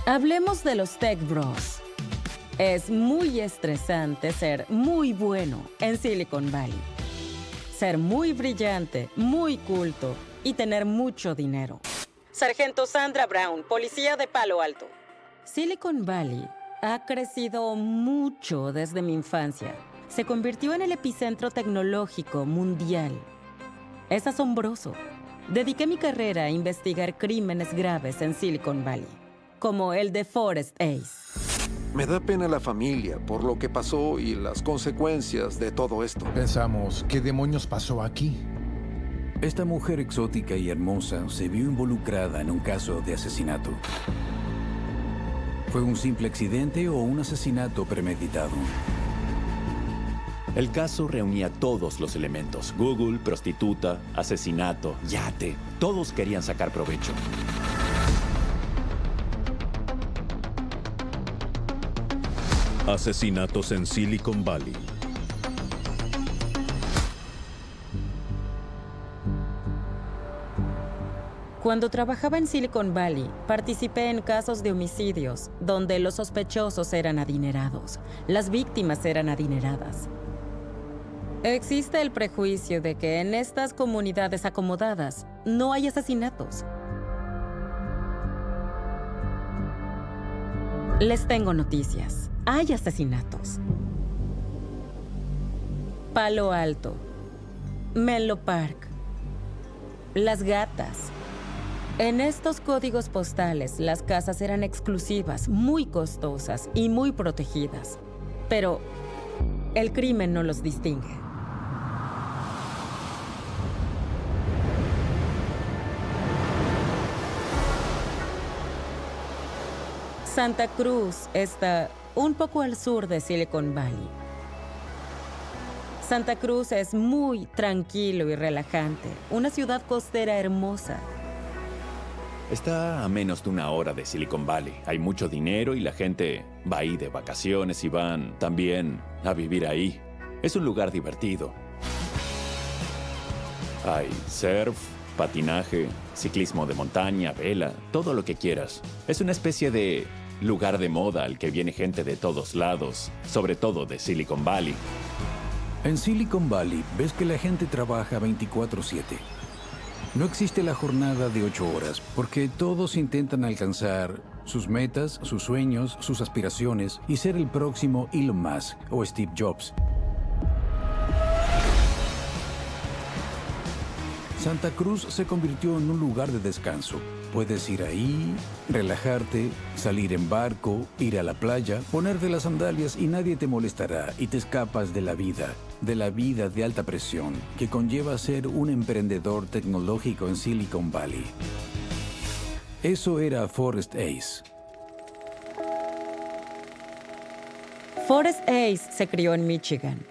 Hablemos de los Tech Bros. Es muy estresante ser muy bueno en Silicon Valley. Ser muy brillante, muy culto y tener mucho dinero. Sargento Sandra Brown, policía de Palo Alto. Silicon Valley ha crecido mucho desde mi infancia. Se convirtió en el epicentro tecnológico mundial. Es asombroso. Dediqué mi carrera a investigar crímenes graves en Silicon Valley, como el de Forest Ace. Me da pena la familia por lo que pasó y las consecuencias de todo esto. Pensamos, ¿qué demonios pasó aquí? Esta mujer exótica y hermosa se vio involucrada en un caso de asesinato. ¿Fue un simple accidente o un asesinato premeditado? El caso reunía todos los elementos. Google, prostituta, asesinato, yate. Todos querían sacar provecho. Asesinatos en Silicon Valley. Cuando trabajaba en Silicon Valley, participé en casos de homicidios donde los sospechosos eran adinerados, las víctimas eran adineradas. Existe el prejuicio de que en estas comunidades acomodadas no hay asesinatos. Les tengo noticias. Hay asesinatos. Palo Alto, Menlo Park, Las Gatas. En estos códigos postales, las casas eran exclusivas, muy costosas y muy protegidas. Pero el crimen no los distingue. Santa Cruz está un poco al sur de Silicon Valley. Santa Cruz es muy tranquilo y relajante, una ciudad costera hermosa. Está a menos de 1 hora de Silicon Valley. Hay mucho dinero y la gente va ahí de vacaciones y van también a vivir ahí. Es un lugar divertido. Hay surf, patinaje, ciclismo de montaña, vela, todo lo que quieras. Es una especie de lugar de moda al que viene gente de todos lados, sobre todo de Silicon Valley. En Silicon Valley ves que la gente trabaja 24/7. No existe la jornada de 8 horas, porque todos intentan alcanzar sus metas, sus sueños, sus aspiraciones y ser el próximo Elon Musk o Steve Jobs. Santa Cruz se convirtió en un lugar de descanso. Puedes ir ahí, relajarte, salir en barco, ir a la playa, ponerte las sandalias y nadie te molestará y te escapas de la vida de alta presión que conlleva ser un emprendedor tecnológico en Silicon Valley. Eso era Forest Ace. Forest Ace se crió en Michigan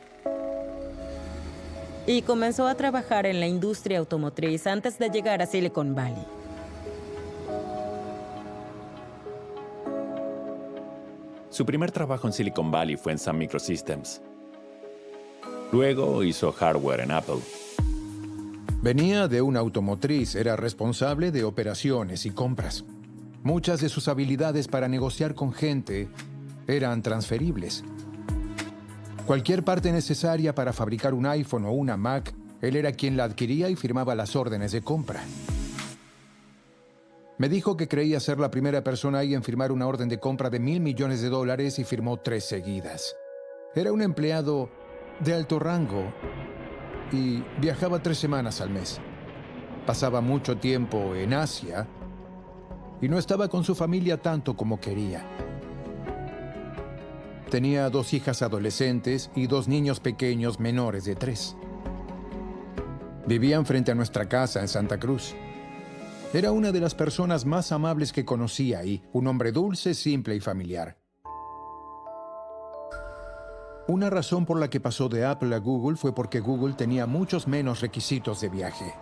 y comenzó a trabajar en la industria automotriz antes de llegar a Silicon Valley. Su primer trabajo en Silicon Valley fue en Sun Microsystems. Luego hizo hardware en Apple. Venía de una automotriz, era responsable de operaciones y compras. Muchas de sus habilidades para negociar con gente eran transferibles. Cualquier parte necesaria para fabricar un iPhone o una Mac, él era quien la adquiría y firmaba las órdenes de compra. Me dijo que creía ser la primera persona ahí en firmar una orden de compra de $1,000 millones y firmó 3 seguidas. Era un empleado de alto rango y viajaba 3 semanas al mes. Pasaba mucho tiempo en Asia y no estaba con su familia tanto como quería. Tenía 2 hijas adolescentes y 2 niños pequeños menores de 3. Vivían frente a nuestra casa en Santa Cruz. Era una de las personas más amables que conocí ahí, un hombre dulce, simple y familiar. Una razón por la que pasó de Apple a Google fue porque Google tenía muchos menos requisitos de viaje.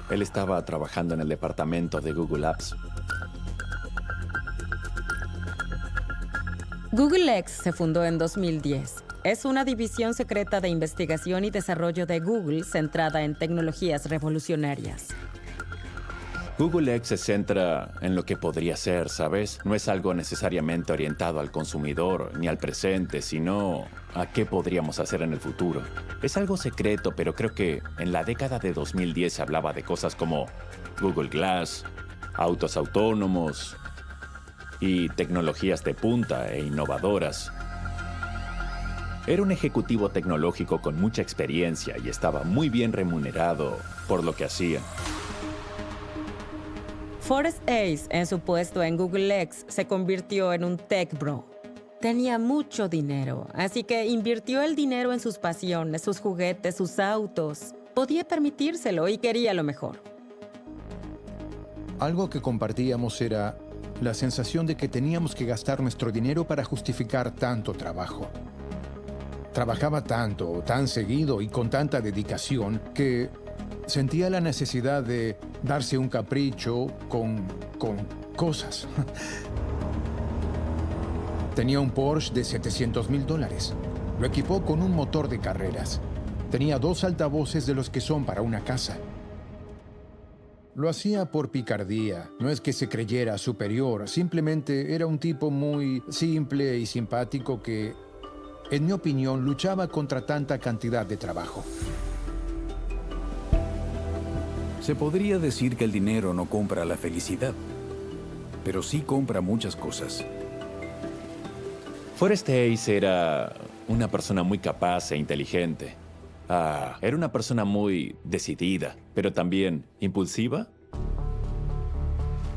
Él estaba trabajando en el departamento de Google Apps. Google X se fundó en 2010. Es una división secreta de investigación y desarrollo de Google centrada en tecnologías revolucionarias. Google X se centra en lo que podría ser, ¿sabes? No es algo necesariamente orientado al consumidor ni al presente, sino a qué podríamos hacer en el futuro. Es algo secreto, pero creo que en la década de 2010 se hablaba de cosas como Google Glass, autos autónomos y tecnologías de punta e innovadoras. Era un ejecutivo tecnológico con mucha experiencia y estaba muy bien remunerado por lo que hacía. Forrest Ace, en su puesto en Google X, se convirtió en un tech bro. Tenía mucho dinero, así que invirtió el dinero en sus pasiones, sus juguetes, sus autos. Podía permitírselo y quería lo mejor. Algo que compartíamos era la sensación de que teníamos que gastar nuestro dinero para justificar tanto trabajo. Trabajaba tanto, tan seguido y con tanta dedicación que sentía la necesidad de darse un capricho con cosas. Tenía un Porsche de $700,000. Lo equipó con un motor de carreras. Tenía 2 altavoces de los que son para una casa. Lo hacía por picardía. No es que se creyera superior. Simplemente era un tipo muy simple y simpático que, en mi opinión, luchaba contra tanta cantidad de trabajo. Se podría decir que el dinero no compra la felicidad, pero sí compra muchas cosas. Forrest Ace era una persona muy capaz e inteligente. Era una persona muy decidida, pero también impulsiva.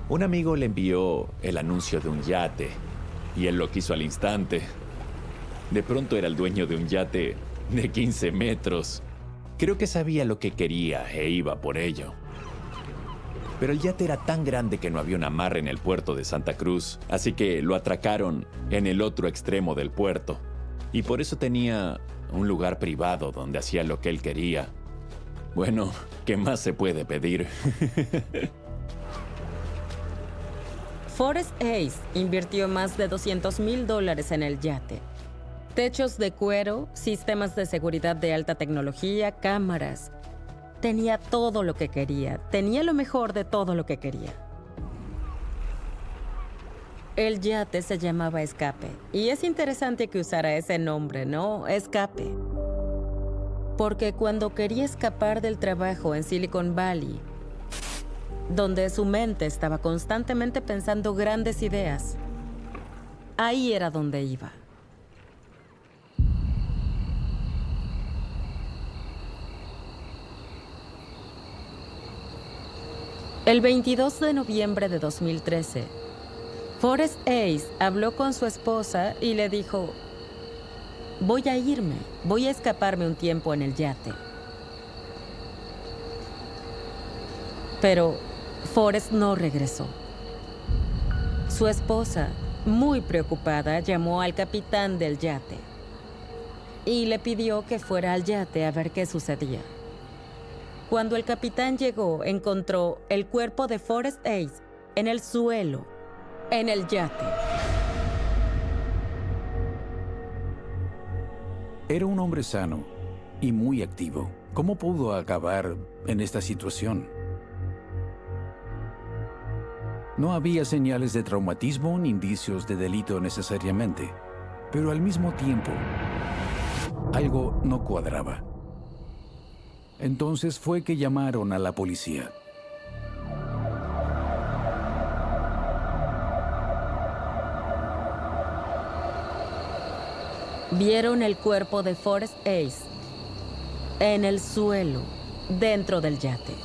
Un amigo le envió el anuncio de un yate y él lo quiso al instante. De pronto era el dueño de un yate de 15 metros. Creo que sabía lo que quería e iba por ello. Pero el yate era tan grande que no había un amarre en el puerto de Santa Cruz, así que lo atracaron en el otro extremo del puerto. Y por eso tenía un lugar privado donde hacía lo que él quería. Bueno, ¿qué más se puede pedir? Forrest Ace invirtió más de $200,000 en el yate. Techos de cuero, sistemas de seguridad de alta tecnología, cámaras. Tenía todo lo que quería. Tenía lo mejor de todo lo que quería. El yate se llamaba Escape. Y es interesante que usara ese nombre, ¿no? Escape. Porque cuando quería escapar del trabajo en Silicon Valley, donde su mente estaba constantemente pensando grandes ideas, ahí era donde iba. El 22 de noviembre de 2013, Forrest Ace habló con su esposa y le dijo: voy a irme, voy a escaparme un tiempo en el yate. Pero Forrest no regresó. Su esposa, muy preocupada, llamó al capitán del yate y le pidió que fuera al yate a ver qué sucedía. Cuando el capitán llegó, encontró el cuerpo de Forrest Ace en el suelo, en el yate. Era un hombre sano y muy activo. ¿Cómo pudo acabar en esta situación? No había señales de traumatismo ni indicios de delito necesariamente, pero al mismo tiempo, algo no cuadraba. Entonces fue que llamaron a la policía. Vieron el cuerpo de Forrest Ace en el suelo, dentro del yate.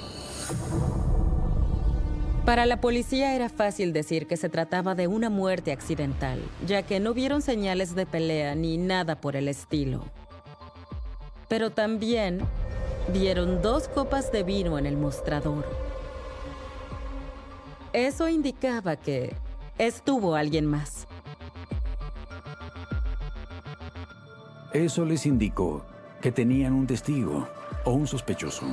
Para la policía era fácil decir que se trataba de una muerte accidental, ya que no vieron señales de pelea ni nada por el estilo. Pero también vieron 2 copas de vino en el mostrador. Eso indicaba que estuvo alguien más. Eso les indicó que tenían un testigo o un sospechoso.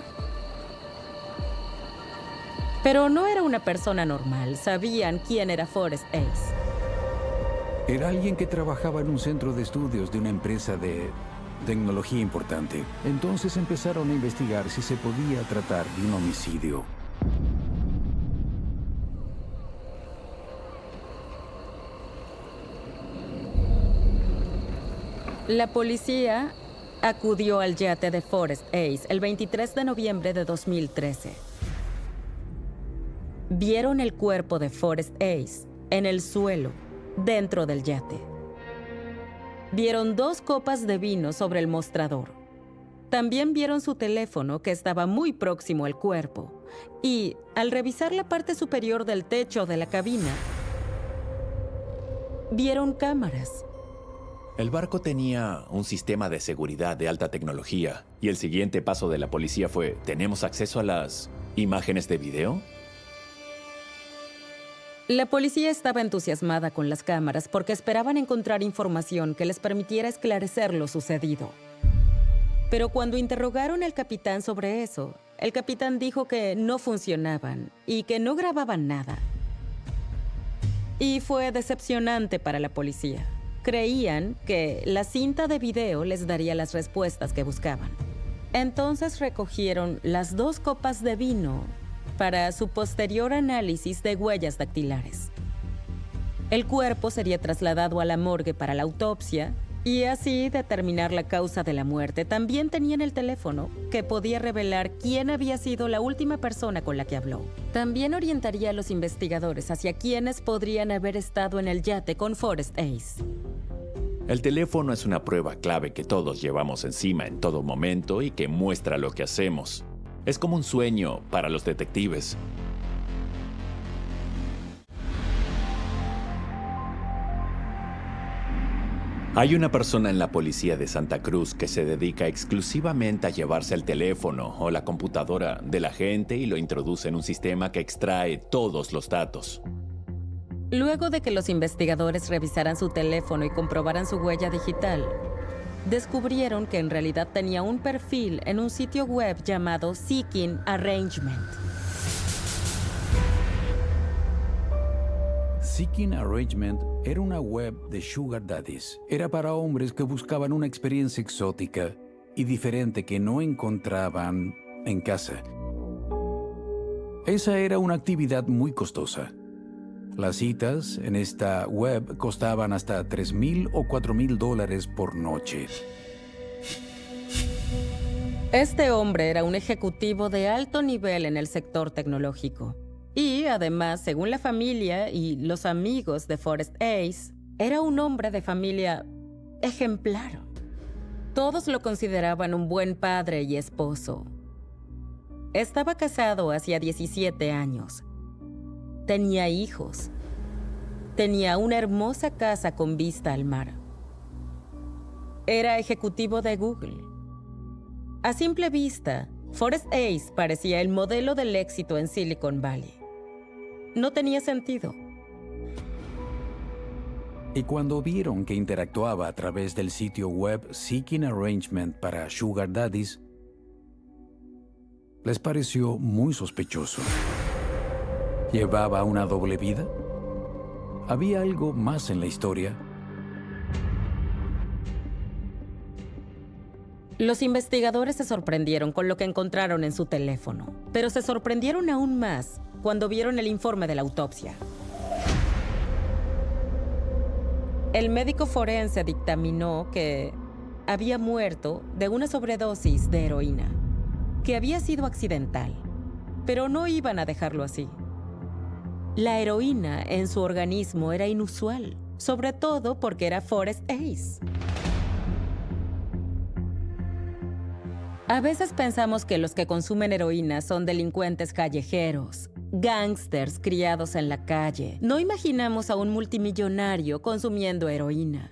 Pero no era una persona normal. Sabían quién era Forrest Ace. Era alguien que trabajaba en un centro de estudios de una empresa de tecnología importante. Entonces empezaron a investigar si se podía tratar de un homicidio. La policía acudió al yate de Forrest Ace el 23 de noviembre de 2013. Vieron el cuerpo de Forrest Ace en el suelo, dentro del yate. Vieron 2 copas de vino sobre el mostrador. También vieron su teléfono, que estaba muy próximo al cuerpo. Y, al revisar la parte superior del techo de la cabina, vieron cámaras. El barco tenía un sistema de seguridad de alta tecnología y el siguiente paso de la policía fue: ¿tenemos acceso a las imágenes de video? La policía estaba entusiasmada con las cámaras porque esperaban encontrar información que les permitiera esclarecer lo sucedido. Pero cuando interrogaron al capitán sobre eso, el capitán dijo que no funcionaban y que no grababan nada. Y fue decepcionante para la policía. Creían que la cinta de video les daría las respuestas que buscaban. Entonces recogieron las 2 copas de vino para su posterior análisis de huellas dactilares. El cuerpo sería trasladado a la morgue para la autopsia y así determinar la causa de la muerte. También tenían el teléfono, que podía revelar quién había sido la última persona con la que habló. También orientaría a los investigadores hacia quiénes podrían haber estado en el yate con Forrest Ace. El teléfono es una prueba clave que todos llevamos encima en todo momento y que muestra lo que hacemos. Es como un sueño para los detectives. Hay una persona en la policía de Santa Cruz que se dedica exclusivamente a llevarse el teléfono o la computadora de la gente y lo introduce en un sistema que extrae todos los datos. Luego de que los investigadores revisaran su teléfono y comprobaran su huella digital, descubrieron que en realidad tenía un perfil en un sitio web llamado Seeking Arrangement. Seeking Arrangement era una web de sugar daddies. Era para hombres que buscaban una experiencia exótica y diferente que no encontraban en casa. Esa era una actividad muy costosa. Las citas en esta web costaban hasta $3,000 o $4,000 por noche. Este hombre era un ejecutivo de alto nivel en el sector tecnológico. Y, además, según la familia y los amigos de Forrest Ace, era un hombre de familia ejemplar. Todos lo consideraban un buen padre y esposo. Estaba casado hacía 17 años. Tenía hijos. Tenía una hermosa casa con vista al mar. Era ejecutivo de Google. A simple vista, Forrest Ace parecía el modelo del éxito en Silicon Valley. No tenía sentido. Y cuando vieron que interactuaba a través del sitio web Seeking Arrangement para sugar daddies, les pareció muy sospechoso. ¿Llevaba una doble vida? ¿Había algo más en la historia? Los investigadores se sorprendieron con lo que encontraron en su teléfono, pero se sorprendieron aún más cuando vieron el informe de la autopsia. El médico forense dictaminó que había muerto de una sobredosis de heroína, que había sido accidental, pero no iban a dejarlo así. La heroína en su organismo era inusual, sobre todo porque era Forrest Ace. A veces pensamos que los que consumen heroína son delincuentes callejeros, gángsters criados en la calle. No imaginamos a un multimillonario consumiendo heroína.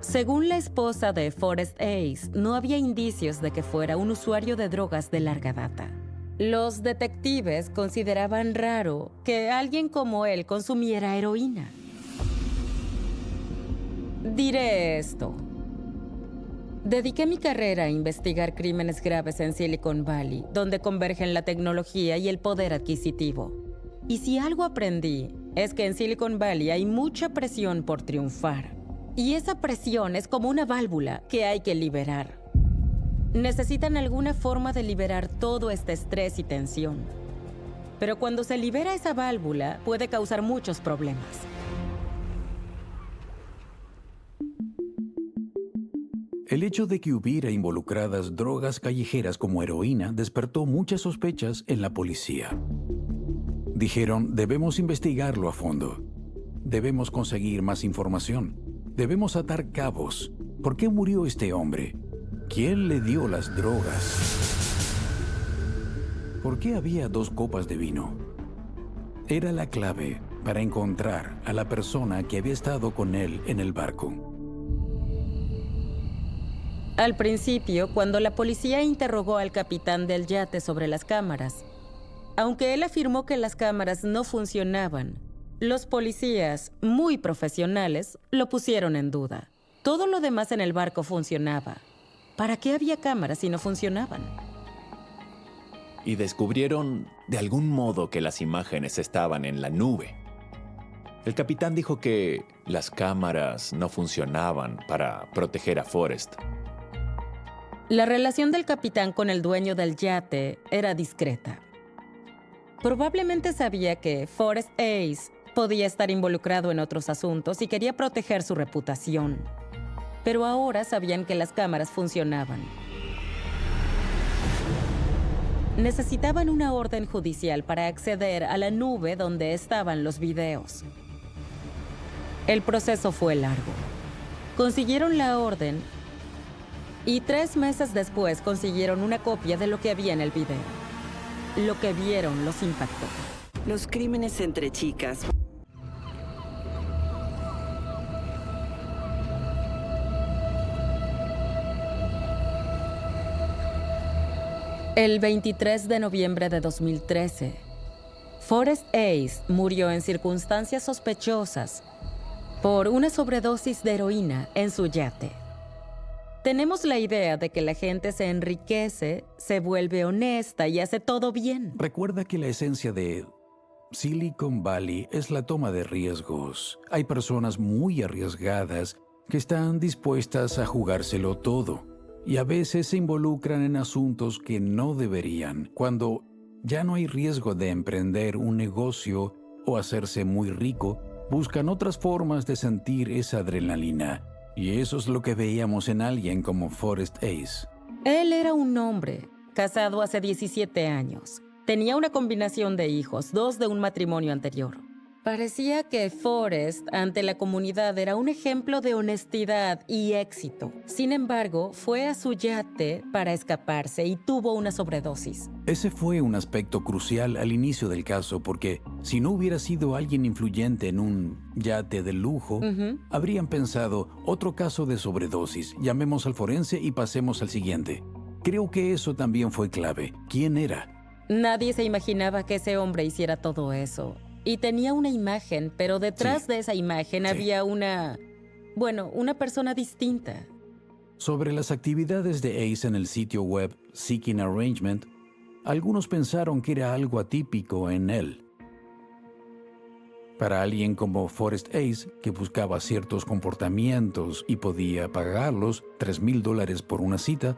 Según la esposa de Forrest Ace, no había indicios de que fuera un usuario de drogas de larga data. Los detectives consideraban raro que alguien como él consumiera heroína. Diré esto. Dediqué mi carrera a investigar crímenes graves en Silicon Valley, donde convergen la tecnología y el poder adquisitivo. Y si algo aprendí, es que en Silicon Valley hay mucha presión por triunfar. Y esa presión es como una válvula que hay que liberar. Necesitan alguna forma de liberar todo este estrés y tensión. Pero cuando se libera esa válvula, puede causar muchos problemas. El hecho de que hubiera involucradas drogas callejeras como heroína despertó muchas sospechas en la policía. Dijeron, debemos investigarlo a fondo. Debemos conseguir más información. Debemos atar cabos. ¿Por qué murió este hombre? ¿Quién le dio las drogas? ¿Por qué había 2 copas de vino? Era la clave para encontrar a la persona que había estado con él en el barco. Al principio, cuando la policía interrogó al capitán del yate sobre las cámaras, aunque él afirmó que las cámaras no funcionaban, los policías, muy profesionales, lo pusieron en duda. Todo lo demás en el barco funcionaba. ¿Para qué había cámaras si no funcionaban? Y descubrieron de algún modo que las imágenes estaban en la nube. El capitán dijo que las cámaras no funcionaban para proteger a Forrest. La relación del capitán con el dueño del yate era discreta. Probablemente sabía que Forrest Ace podía estar involucrado en otros asuntos y quería proteger su reputación. Pero ahora sabían que las cámaras funcionaban. Necesitaban una orden judicial para acceder a la nube donde estaban los videos. El proceso fue largo. Consiguieron la orden y 3 meses después consiguieron una copia de lo que había en el video. Lo que vieron los impactó. Los crímenes entre chicas. El 23 de noviembre de 2013, Forrest Ace murió en circunstancias sospechosas por una sobredosis de heroína en su yate. Tenemos la idea de que la gente se enriquece, se vuelve honesta y hace todo bien. Recuerda que la esencia de Silicon Valley es la toma de riesgos. Hay personas muy arriesgadas que están dispuestas a jugárselo todo. Y a veces se involucran en asuntos que no deberían. Cuando ya no hay riesgo de emprender un negocio o hacerse muy rico, buscan otras formas de sentir esa adrenalina. Y eso es lo que veíamos en alguien como Forrest Ace. Él era un hombre, casado hace 17 años. Tenía una combinación de hijos, 2 de un matrimonio anterior. Parecía que Forrest, ante la comunidad, era un ejemplo de honestidad y éxito. Sin embargo, fue a su yate para escaparse y tuvo una sobredosis. Ese fue un aspecto crucial al inicio del caso, porque si no hubiera sido alguien influyente en un yate de lujo, habrían pensado, otro caso de sobredosis, llamemos al forense y pasemos al siguiente. Creo que eso también fue clave. ¿Quién era? Nadie se imaginaba que ese hombre hiciera todo eso. Y tenía una imagen, pero detrás de esa imagen había una persona distinta. Sobre las actividades de Ace en el sitio web Seeking Arrangement, algunos pensaron que era algo atípico en él. Para alguien como Forrest Ace, que buscaba ciertos comportamientos y podía pagarlos, $3,000 por una cita,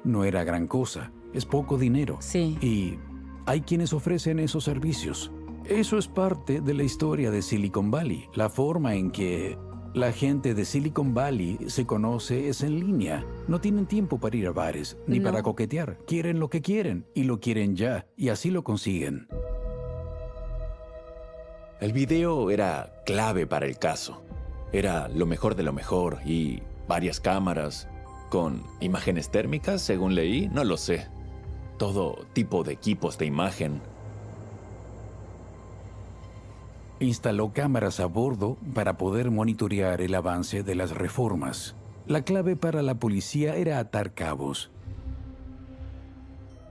no era gran cosa. Es poco dinero. Sí. Y hay quienes ofrecen esos servicios. Eso es parte de la historia de Silicon Valley. La forma en que la gente de Silicon Valley se conoce es en línea. No tienen tiempo para ir a bares, ni para coquetear. Quieren lo que quieren, y lo quieren ya, y así lo consiguen. El video era clave para el caso. Era lo mejor de lo mejor y varias cámaras con imágenes térmicas, según leí, no lo sé. Todo tipo de equipos de imagen. Instaló cámaras a bordo para poder monitorear el avance de las reformas. La clave para la policía era atar cabos.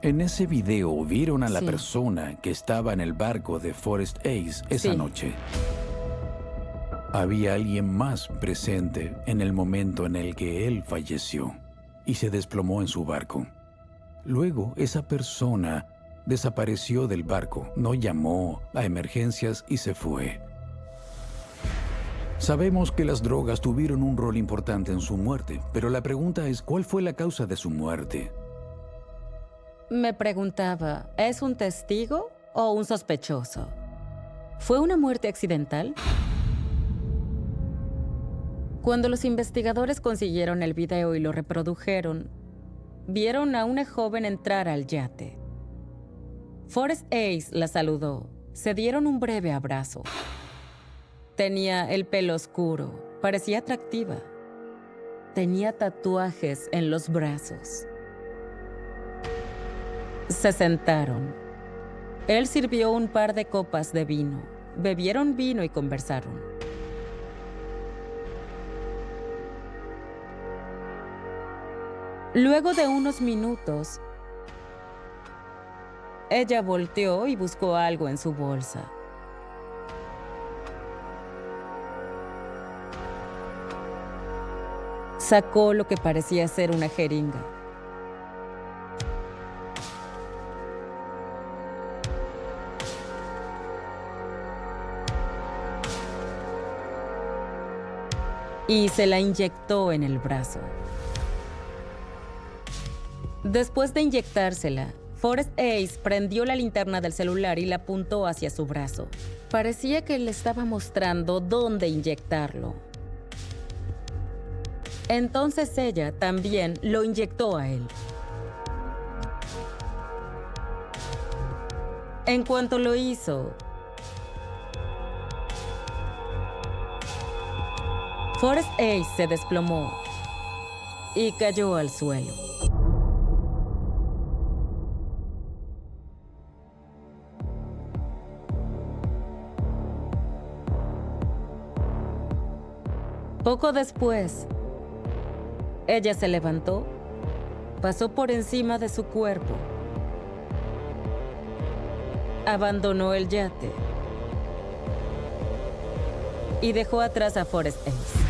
En ese video vieron a la persona que estaba en el barco de Forrest Ace esa noche. Había alguien más presente en el momento en el que él falleció y se desplomó en su barco. Luego, esa persona desapareció del barco, no llamó a emergencias y se fue. Sabemos que las drogas tuvieron un rol importante en su muerte, pero la pregunta es, ¿cuál fue la causa de su muerte? Me preguntaba, ¿es un testigo o un sospechoso? ¿Fue una muerte accidental? Cuando los investigadores consiguieron el video y lo reprodujeron, vieron a una joven entrar al yate. Forrest Ace la saludó. Se dieron un breve abrazo. Tenía el pelo oscuro, parecía atractiva. Tenía tatuajes en los brazos. Se sentaron. Él sirvió un par de copas de vino. Bebieron vino y conversaron. Luego de unos minutos, ella volteó y buscó algo en su bolsa. Sacó lo que parecía ser una jeringa. Y se la inyectó en el brazo. Después de inyectársela, Forrest Ace prendió la linterna del celular y la apuntó hacia su brazo. Parecía que le estaba mostrando dónde inyectarlo. Entonces ella también lo inyectó a él. En cuanto lo hizo, Forrest Ace se desplomó y cayó al suelo. Poco después, ella se levantó, pasó por encima de su cuerpo, abandonó el yate y dejó atrás a Forrest Ace.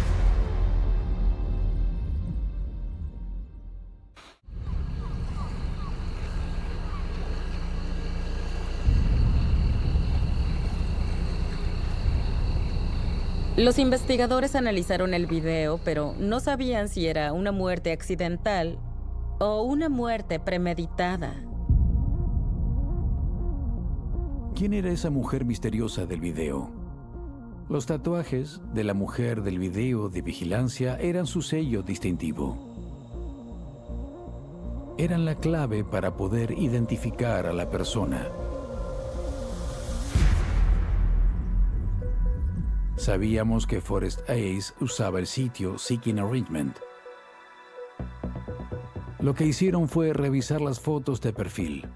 Los investigadores analizaron el video, pero no sabían si era una muerte accidental o una muerte premeditada. ¿Quién era esa mujer misteriosa del video? Los tatuajes de la mujer del video de vigilancia eran su sello distintivo. Eran la clave para poder identificar a la persona. Sabíamos que Forrest Ace usaba el sitio Seeking Arrangement. Lo que hicieron fue revisar las fotos de perfil.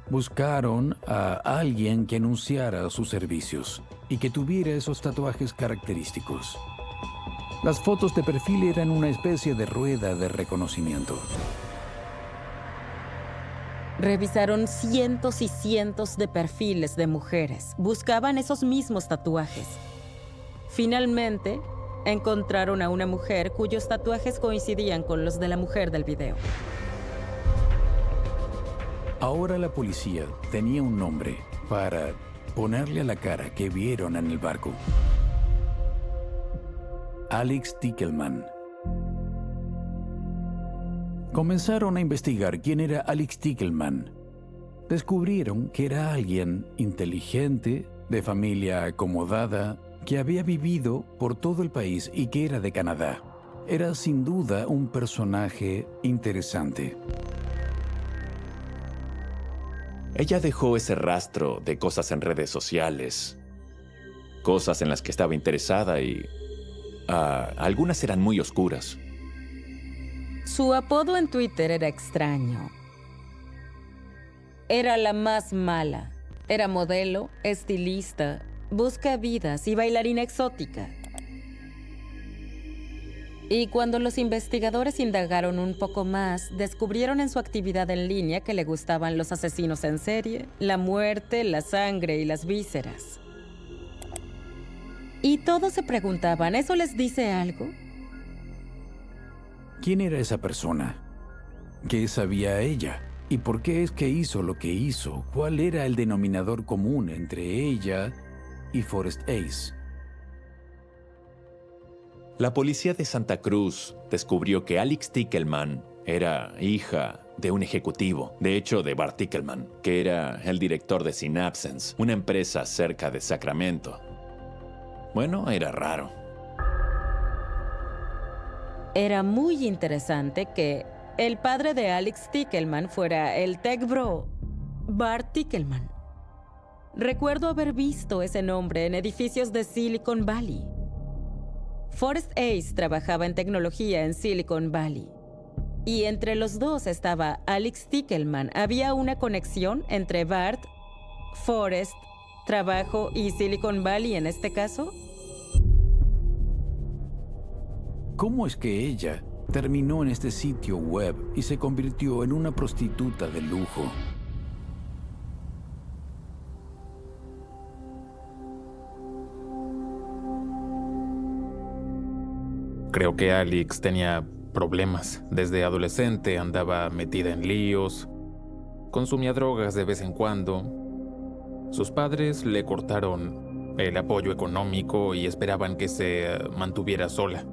Buscaron a alguien que anunciara sus servicios y que tuviera esos tatuajes característicos. Las fotos de perfil eran una especie de rueda de reconocimiento. Revisaron cientos y cientos de perfiles de mujeres. Buscaban esos mismos tatuajes. Finalmente, encontraron a una mujer cuyos tatuajes coincidían con los de la mujer del video. Ahora la policía tenía un nombre para ponerle a la cara que vieron en el barco. Alex Tickelman. Comenzaron a investigar quién era Alex Tickelman. Descubrieron que era alguien inteligente, de familia acomodada, que había vivido por todo el país y que era de Canadá. Era sin duda un personaje interesante. Ella dejó ese rastro de cosas en redes sociales, cosas en las que estaba interesada y algunas eran muy oscuras. Su apodo en Twitter era extraño. Era la más mala. Era modelo, estilista, buscavidas y bailarina exótica. Y cuando los investigadores indagaron un poco más, descubrieron en su actividad en línea que le gustaban los asesinos en serie, la muerte, la sangre y las vísceras. Y todos se preguntaban, ¿eso les dice algo? ¿Quién era esa persona? ¿Qué sabía ella? ¿Y por qué es que hizo lo que hizo? ¿Cuál era el denominador común entre ella y Forrest Ace? La policía de Santa Cruz descubrió que Alex Tickelman era hija de un ejecutivo, de hecho de Bart Tickelman, que era el director de Synapsense, una empresa cerca de Sacramento. Bueno, era raro. Era muy interesante que el padre de Alex Tickelman fuera el tech bro Bart Tickelman. Recuerdo haber visto ese nombre en edificios de Silicon Valley. Forrest Ace trabajaba en tecnología en Silicon Valley. Y entre los dos estaba Alex Tickelman. ¿Había una conexión entre Bart, Forrest, trabajo y Silicon Valley en este caso? ¿Cómo es que ella terminó en este sitio web y se convirtió en una prostituta de lujo? Creo que Alex tenía problemas. Desde adolescente andaba metida en líos, consumía drogas de vez en cuando. Sus padres le cortaron el apoyo económico y esperaban que se mantuviera sola.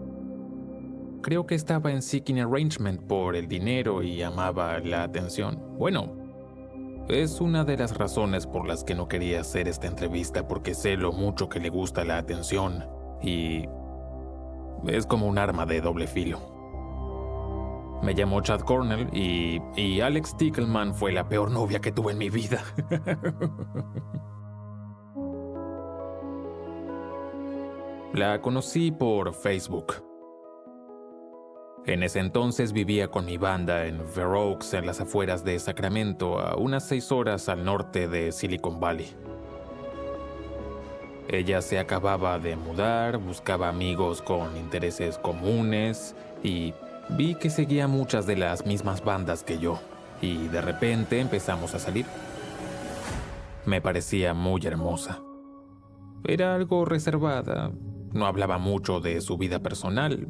Creo que estaba en seeking arrangement por el dinero y amaba la atención. Bueno, es una de las razones por las que no quería hacer esta entrevista, porque sé lo mucho que le gusta la atención y es como un arma de doble filo. Me llamo Chad Cornell y Alex Tickelman fue la peor novia que tuve en mi vida. La conocí por Facebook. En ese entonces vivía con mi banda en Fair Oaks, en las afueras de Sacramento, a unas 6 horas al norte de Silicon Valley. Ella se acababa de mudar, buscaba amigos con intereses comunes y vi que seguía muchas de las mismas bandas que yo. Y de repente empezamos a salir. Me parecía muy hermosa. Era algo reservada, no hablaba mucho de su vida personal.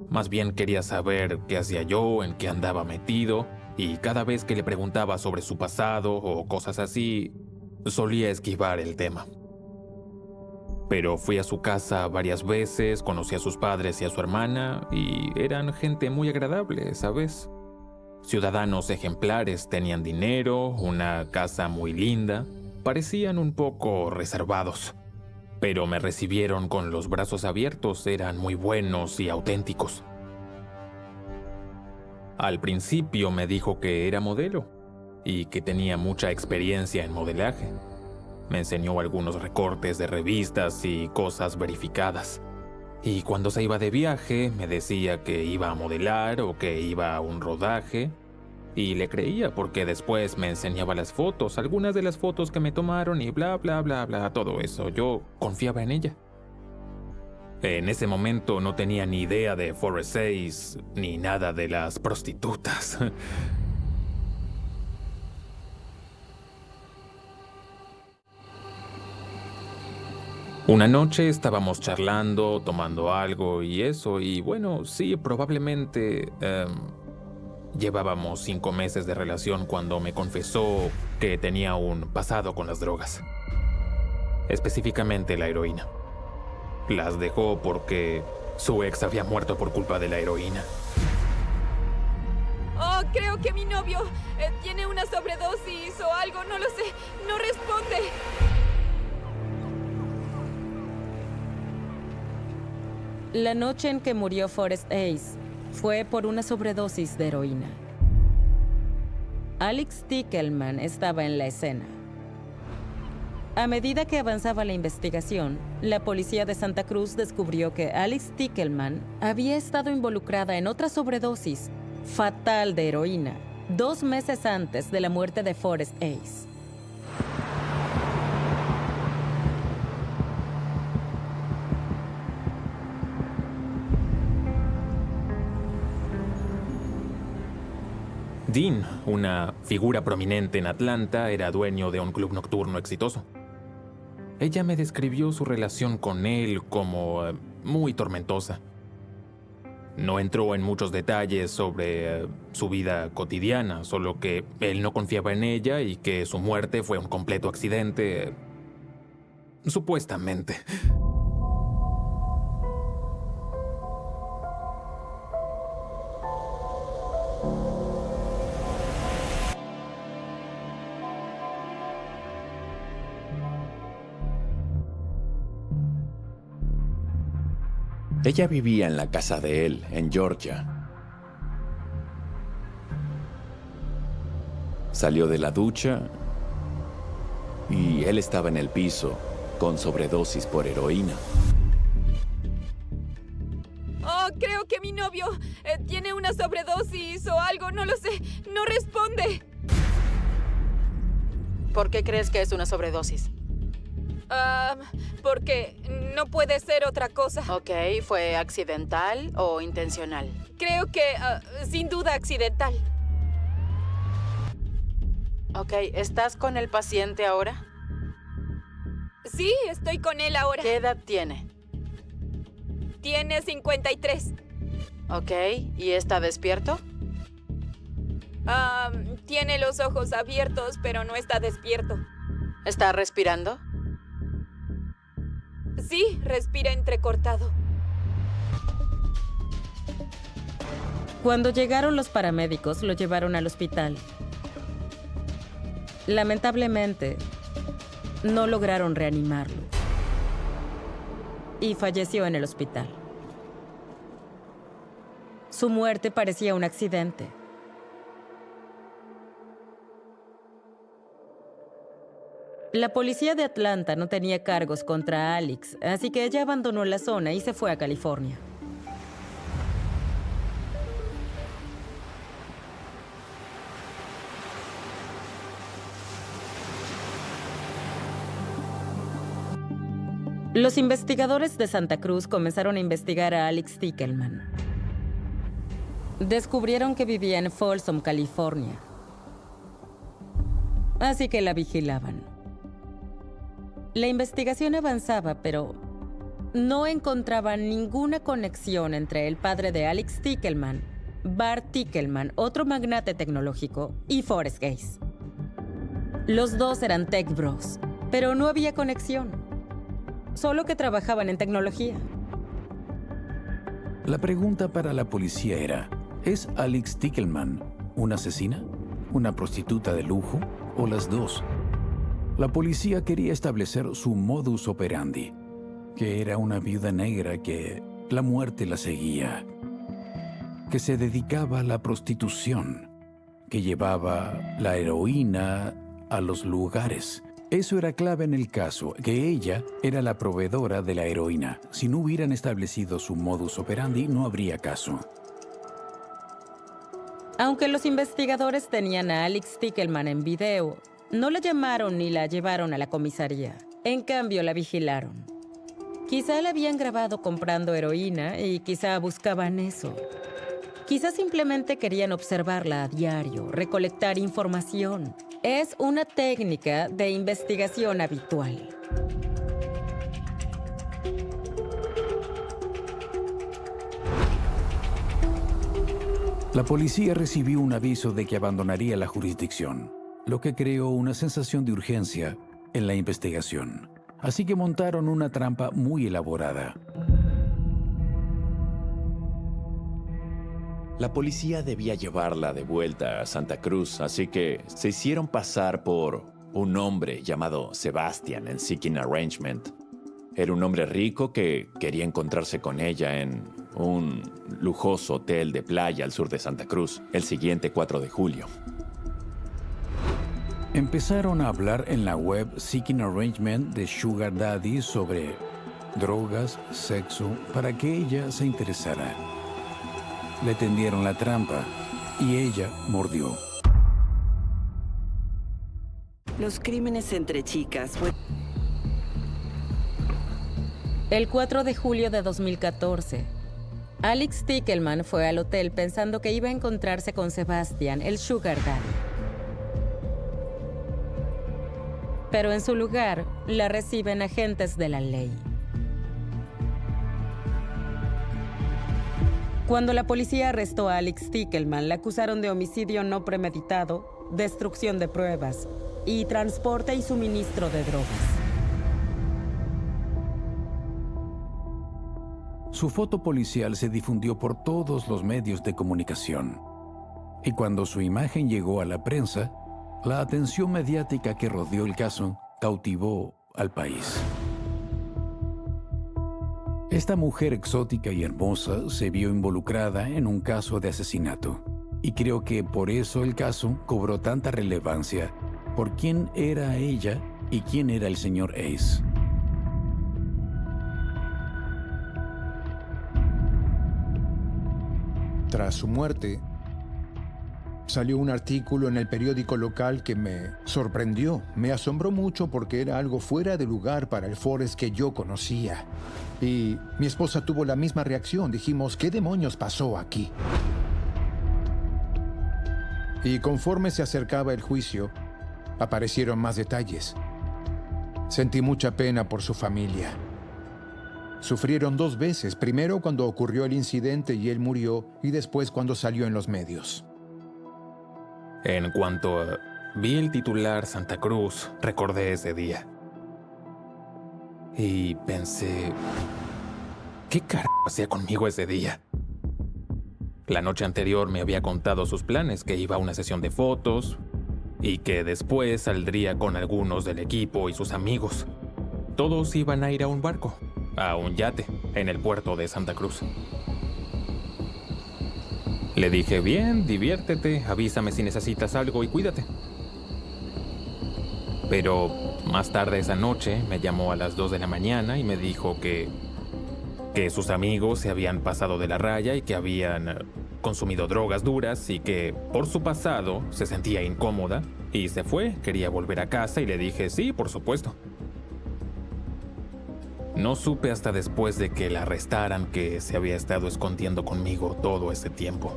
Más bien quería saber qué hacía yo, en qué andaba metido, y cada vez que le preguntaba sobre su pasado o cosas así, solía esquivar el tema. Pero fui a su casa varias veces, conocí a sus padres y a su hermana, y eran gente muy agradable, ¿sabes? Ciudadanos ejemplares, tenían dinero, una casa muy linda, parecían un poco reservados. Pero me recibieron con los brazos abiertos, eran muy buenos y auténticos. Al principio me dijo que era modelo y que tenía mucha experiencia en modelaje. Me enseñó algunos recortes de revistas y cosas verificadas. Y cuando se iba de viaje, me decía que iba a modelar o que iba a un rodaje. Y le creía porque después me enseñaba las fotos, algunas de las fotos que me tomaron y bla, bla, bla, bla, todo eso. Yo confiaba en ella. En ese momento no tenía ni idea de Forrest Ace ni nada de las prostitutas. Una noche estábamos charlando, tomando algo y eso, y bueno, sí, probablemente llevábamos 5 meses de relación cuando me confesó que tenía un pasado con las drogas. Específicamente la heroína. Las dejó porque su ex había muerto por culpa de la heroína. Oh, creo que mi novio tiene una sobredosis o algo, no lo sé. No responde. La noche en que murió Forrest Ace fue por una sobredosis de heroína. Alex Tickelman estaba en la escena. A medida que avanzaba la investigación, la policía de Santa Cruz descubrió que Alex Tickelman había estado involucrada en otra sobredosis fatal de heroína 2 meses antes de la muerte de Forrest Ace. Dean, una figura prominente en Atlanta, era dueño de un club nocturno exitoso. Ella me describió su relación con él como muy tormentosa. No entró en muchos detalles sobre su vida cotidiana, solo que él no confiaba en ella y que su muerte fue un completo accidente, supuestamente. Ella vivía en la casa de él, en Georgia. Salió de la ducha y él estaba en el piso con sobredosis por heroína. Oh, creo que mi novio tiene una sobredosis o algo, no lo sé. No responde. ¿Por qué crees que es una sobredosis? Porque no puede ser otra cosa. Ok, ¿fue accidental o intencional? Creo que, sin duda, accidental. Ok, ¿estás con el paciente ahora? Sí, estoy con él ahora. ¿Qué edad tiene? Tiene 53. Ok, ¿y está despierto? Tiene los ojos abiertos, pero no está despierto. ¿Está respirando? Sí, respira entrecortado. Cuando llegaron los paramédicos, lo llevaron al hospital. Lamentablemente, no lograron reanimarlo. Y falleció en el hospital. Su muerte parecía un accidente. La policía de Atlanta no tenía cargos contra Alex, así que ella abandonó la zona y se fue a California. Los investigadores de Santa Cruz comenzaron a investigar a Alex Tickelman. Descubrieron que vivía en Folsom, California. Así que la vigilaban. La investigación avanzaba, pero no encontraban ninguna conexión entre el padre de Alex Tickelman, Bart Tickelman, otro magnate tecnológico, y Forrest Gaze. Los dos eran tech bros, pero no había conexión. Solo que trabajaban en tecnología. La pregunta para la policía era, ¿es Alex Tickelman una asesina, una prostituta de lujo o las dos? La policía quería establecer su modus operandi, que era una viuda negra que la muerte la seguía, que se dedicaba a la prostitución, que llevaba la heroína a los lugares. Eso era clave en el caso, que ella era la proveedora de la heroína. Si no hubieran establecido su modus operandi, no habría caso. Aunque los investigadores tenían a Alex Tickelman en video, no la llamaron ni la llevaron a la comisaría. En cambio, la vigilaron. Quizá la habían grabado comprando heroína y quizá buscaban eso. Quizá simplemente querían observarla a diario, recolectar información. Es una técnica de investigación habitual. La policía recibió un aviso de que abandonaría la jurisdicción, lo que creó una sensación de urgencia en la investigación. Así que montaron una trampa muy elaborada. La policía debía llevarla de vuelta a Santa Cruz, así que se hicieron pasar por un hombre llamado Sebastian en Seeking Arrangement. Era un hombre rico que quería encontrarse con ella en un lujoso hotel de playa al sur de Santa Cruz el siguiente 4 de julio. Empezaron a hablar en la web Seeking Arrangement de Sugar Daddy sobre drogas, sexo, para que ella se interesara. Le tendieron la trampa y ella mordió. Los crímenes entre chicas. El 4 de julio de 2014, Alex Tickelman fue al hotel pensando que iba a encontrarse con Sebastian, el Sugar Daddy. Pero en su lugar, la reciben agentes de la ley. Cuando la policía arrestó a Alex Tickelman, la acusaron de homicidio no premeditado, destrucción de pruebas y transporte y suministro de drogas. Su foto policial se difundió por todos los medios de comunicación. Y cuando su imagen llegó a la prensa, la atención mediática que rodeó el caso cautivó al país. Esta mujer exótica y hermosa se vio involucrada en un caso de asesinato. Y creo que por eso el caso cobró tanta relevancia por quién era ella y quién era el señor Ace. Tras su muerte, salió un artículo en el periódico local que me sorprendió. Me asombró mucho porque era algo fuera de lugar para el Forrest que yo conocía. Y mi esposa tuvo la misma reacción. Dijimos, ¿qué demonios pasó aquí? Y conforme se acercaba el juicio, aparecieron más detalles. Sentí mucha pena por su familia. Sufrieron 2 veces, primero cuando ocurrió el incidente y él murió, y después cuando salió en los medios. En cuanto vi el titular Santa Cruz, recordé ese día. Y pensé, ¿qué carajo hacía conmigo ese día? La noche anterior me había contado sus planes, que iba a una sesión de fotos y que después saldría con algunos del equipo y sus amigos. Todos iban a ir a un barco, a un yate, en el puerto de Santa Cruz. Le dije, bien, diviértete, avísame si necesitas algo y cuídate. Pero más tarde esa noche me llamó a las 2 de la mañana y me dijo que sus amigos se habían pasado de la raya y que habían consumido drogas duras y que por su pasado se sentía incómoda y se fue, quería volver a casa y le dije, sí, por supuesto. No supe hasta después de que la arrestaran que se había estado escondiendo conmigo todo ese tiempo.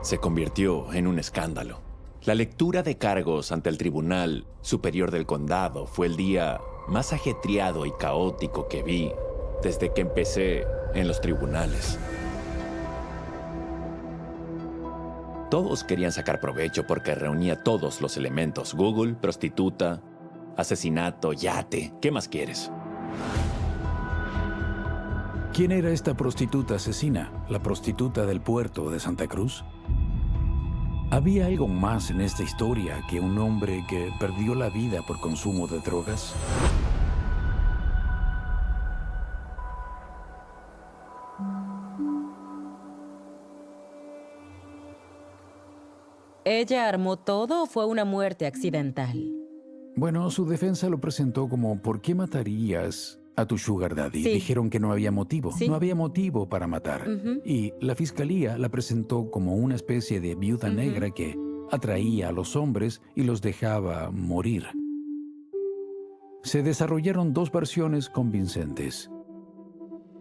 Se convirtió en un escándalo. La lectura de cargos ante el Tribunal Superior del Condado fue el día más ajetreado y caótico que vi desde que empecé en los tribunales. Todos querían sacar provecho porque reunía todos los elementos: Google, prostituta, asesinato, yate. ¿Qué más quieres? ¿Quién era esta prostituta asesina? ¿La prostituta del puerto de Santa Cruz? ¿Había algo más en esta historia que un hombre que perdió la vida por consumo de drogas? ¿Ella armó todo o fue una muerte accidental? Bueno, su defensa lo presentó como ¿por qué matarías a tu sugar daddy? Sí. Dijeron que no había motivo. Sí. No había motivo para matar. Y la fiscalía la presentó como una especie de viuda negra que atraía a los hombres y los dejaba morir. Se desarrollaron 2 versiones convincentes.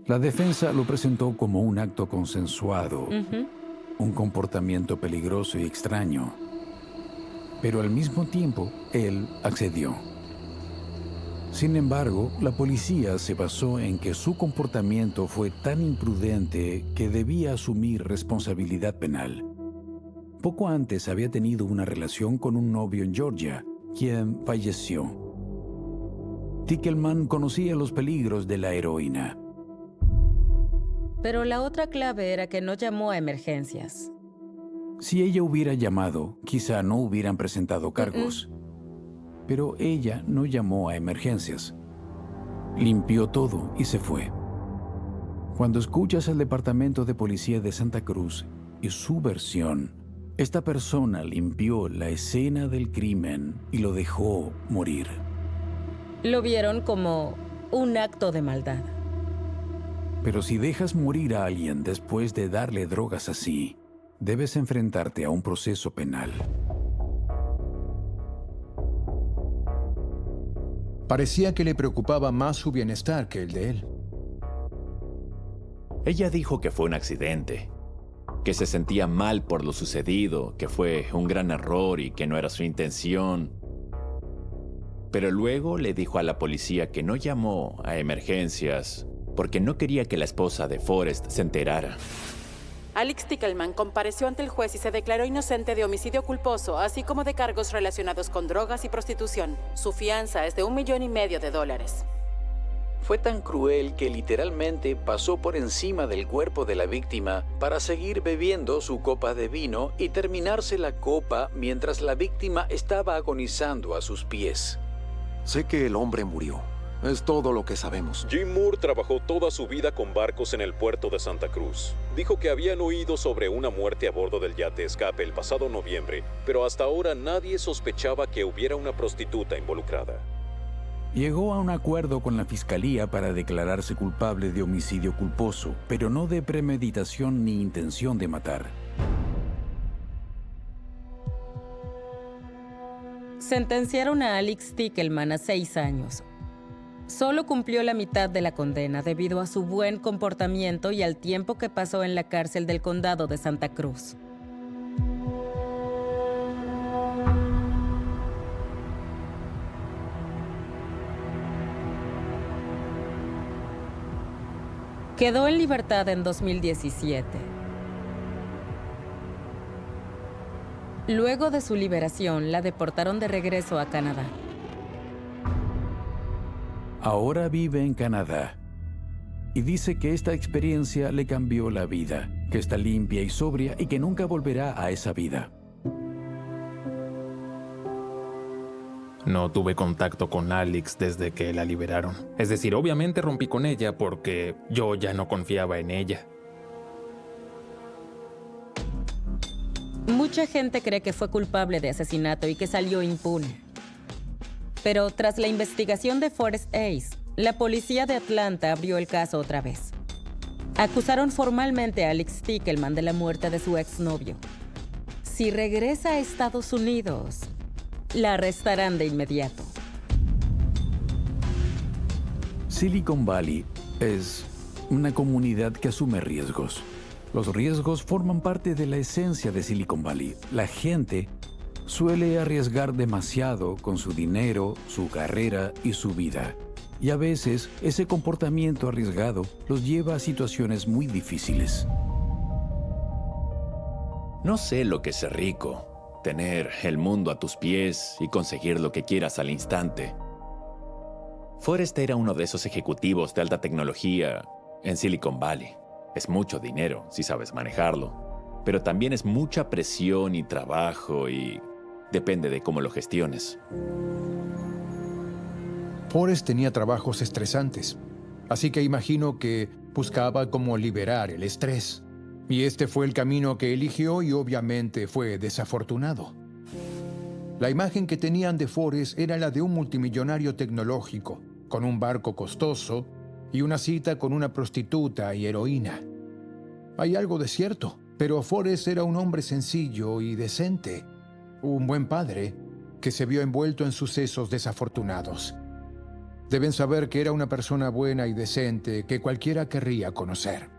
La defensa lo presentó como un acto consensuado, un comportamiento peligroso y extraño. Pero al mismo tiempo, él accedió. Sin embargo, la policía se basó en que su comportamiento fue tan imprudente que debía asumir responsabilidad penal. Poco antes había tenido una relación con un novio en Georgia, quien falleció. Tickelman conocía los peligros de la heroína. Pero la otra clave era que no llamó a emergencias. Si ella hubiera llamado, quizá no hubieran presentado cargos. Pero ella no llamó a emergencias. Limpió todo y se fue. Cuando escuchas al Departamento de Policía de Santa Cruz y su versión, esta persona limpió la escena del crimen y lo dejó morir. Lo vieron como un acto de maldad. Pero si dejas morir a alguien después de darle drogas así, debes enfrentarte a un proceso penal. Parecía que le preocupaba más su bienestar que el de él. Ella dijo que fue un accidente, que se sentía mal por lo sucedido, que fue un gran error y que no era su intención. Pero luego le dijo a la policía que no llamó a emergencias porque no quería que la esposa de Forrest se enterara. Alex Tickelman compareció ante el juez y se declaró inocente de homicidio culposo, así como de cargos relacionados con drogas y prostitución. Su fianza es de $1,500,000. Fue tan cruel que literalmente pasó por encima del cuerpo de la víctima para seguir bebiendo su copa de vino y terminarse la copa mientras la víctima estaba agonizando a sus pies. Sé que el hombre murió, Es todo lo que sabemos. Jim Moore trabajó toda su vida con barcos en el puerto de Santa Cruz. Dijo que habían oído sobre una muerte a bordo del yate Escape el pasado noviembre, pero hasta ahora nadie sospechaba que hubiera una prostituta involucrada. Llegó a un acuerdo con la fiscalía para declararse culpable de homicidio culposo, pero no de premeditación ni intención de matar. Sentenciaron a Alex Tickelman a 6 años. Solo cumplió la mitad de la condena debido a su buen comportamiento y al tiempo que pasó en la cárcel del condado de Santa Cruz. Quedó en libertad en 2017. Luego de su liberación, la deportaron de regreso a Canadá. Ahora vive en Canadá y dice que esta experiencia le cambió la vida, que está limpia y sobria y que nunca volverá a esa vida. No tuve contacto con Alex desde que la liberaron. Es decir, obviamente rompí con ella porque yo ya no confiaba en ella. Mucha gente cree que fue culpable de asesinato y que salió impune. Pero tras la investigación de Forest Ace, la policía de Atlanta abrió el caso otra vez. Acusaron formalmente a Alex Tickelman de la muerte de su exnovio. Si regresa a Estados Unidos, la arrestarán de inmediato. Silicon Valley es una comunidad que asume riesgos. Los riesgos forman parte de la esencia de Silicon Valley. La gente suele arriesgar demasiado con su dinero, su carrera y su vida. Y a veces ese comportamiento arriesgado los lleva a situaciones muy difíciles. No sé lo que es ser rico. Tener el mundo a tus pies y conseguir lo que quieras al instante. Forrest era uno de esos ejecutivos de alta tecnología en Silicon Valley. Es mucho dinero si sabes manejarlo, pero también es mucha presión y trabajo y depende de cómo lo gestiones. Forrest tenía trabajos estresantes, así que imagino que buscaba cómo liberar el estrés. Y este fue el camino que eligió y obviamente fue desafortunado. La imagen que tenían de Forrest era la de un multimillonario tecnológico, con un barco costoso y una cita con una prostituta y heroína. Hay algo de cierto, pero Forrest era un hombre sencillo y decente, un buen padre que se vio envuelto en sucesos desafortunados. Deben saber que era una persona buena y decente que cualquiera querría conocer.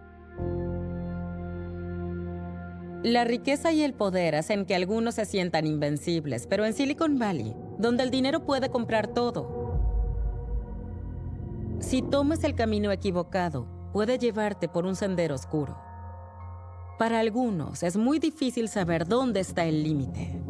La riqueza y el poder hacen que algunos se sientan invencibles, pero en Silicon Valley, donde el dinero puede comprar todo, si tomas el camino equivocado, puede llevarte por un sendero oscuro. Para algunos es muy difícil saber dónde está el límite.